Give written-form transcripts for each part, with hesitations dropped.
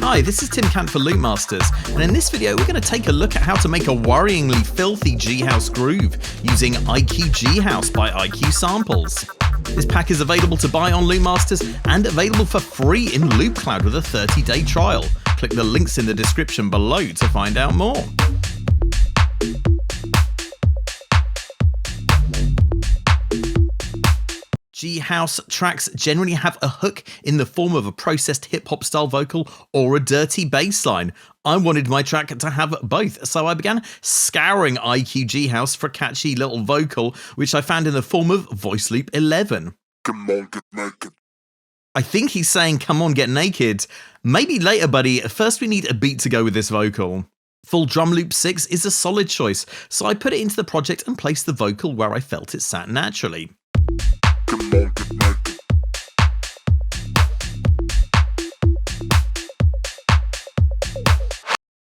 Hi, this is Tim Cant for Loopmasters, and in this video we're going to take a look at how to make a worryingly filthy G-House groove using IQ G-House by IQ Samples. This pack is available to buy on Loopmasters and available for free in Loopcloud with a 30-day trial. Click the links in the description below to find out more. G-House tracks generally have a hook in the form of a processed hip-hop style vocal or a dirty bass line. I wanted my track to have both, so I began scouring IQ G-House for a catchy little vocal, which I found in the form of Voice Loop 11. Come on, get naked. I think he's saying, come on, get naked. Maybe later, buddy. First we need a beat to go with this vocal. Full Drum Loop 6 is a solid choice, so I put it into the project and placed the vocal where I felt it sat naturally. Come on, get naked.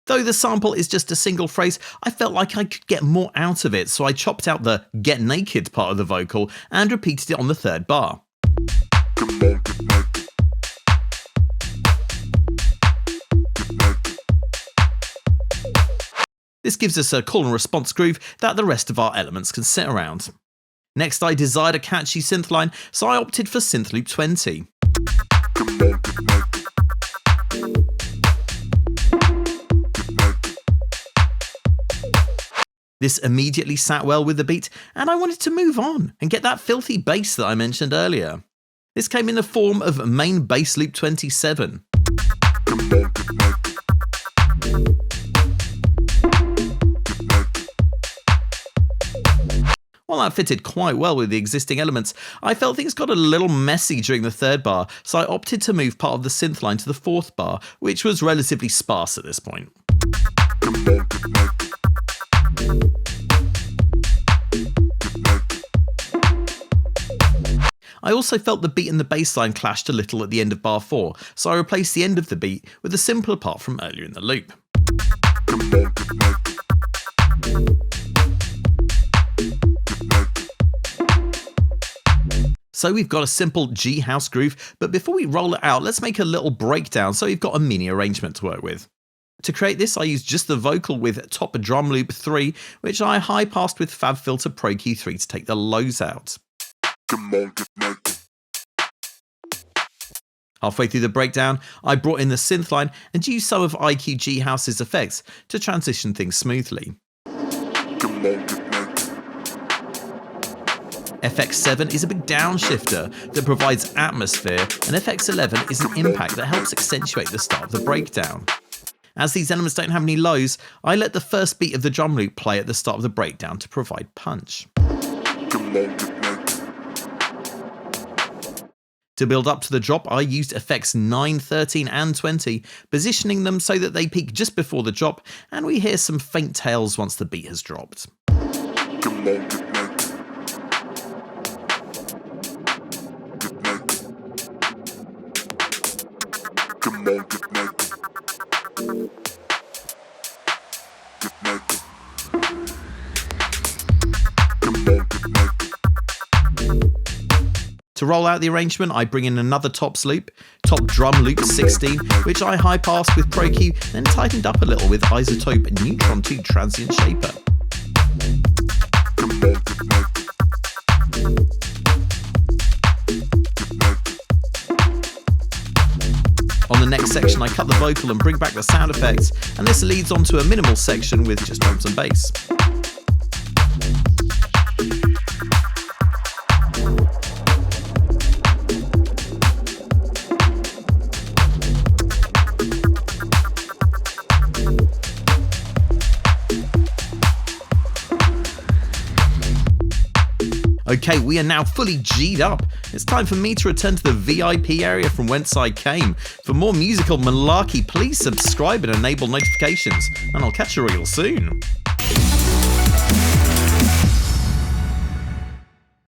Though the sample is just a single phrase, I felt like I could get more out of it, so I chopped out the get naked part of the vocal and repeated it on the third bar. Come on, get naked. Get naked. This gives us a call and response groove that the rest of our elements can sit around. Next, I desired a catchy synth line, so I opted for Synth Loop 20. Come on, get naked. Get naked. This immediately sat well with the beat, and I wanted to move on and get that filthy bass that I mentioned earlier. This came in the form of Main Bass Loop 27. Come on, get naked. While that fitted quite well with the existing elements, I felt things got a little messy during the third bar, so I opted to move part of the synth line to the fourth bar, which was relatively sparse at this point. Come on, get naked. Get naked. I also felt the beat and the bass line clashed a little at the end of bar 4, so I replaced the end of the beat with a simpler part from earlier in the loop. Come on, get naked. So we've got a simple G-House groove, but before we roll it out, let's make a little breakdown so we've got a mini arrangement to work with. To create this, I used just the vocal with Top Drum Loop 3, which I high-passed with FabFilter Pro Q3 to take the lows out. Come on, get naked. Halfway through the breakdown, I brought in the synth line and used some of IQ G-House's effects to transition things smoothly. Come on, get naked. FX7 is a big downshifter that provides atmosphere, and FX11 is an impact that helps accentuate the start of the breakdown. As these elements don't have any lows, I let the first beat of the drum loop play at the start of the breakdown to provide punch. Come on, get naked. To build up to the drop, I used effects 9, 13 and 20, positioning them so that they peak just before the drop, and we hear some faint tails once the beat has dropped. Come on, get naked. Get naked. Come on, get naked. Get naked. Come on, get naked. To roll out the arrangement, I bring in another tops loop, Top Drum Loop 16, which I high-passed with Pro Q, then tightened up a little with Isotope Neutron 2 Transient Shaper. Come on, get naked. Get naked. On the next section, I cut the vocal and bring back the sound effects, and this leads on to a minimal section with just drums and bass. Okay, we are now fully G'd up. It's time for me to return to the VIP area from whence I came. For more musical malarkey, please subscribe and enable notifications, and I'll catch you real soon.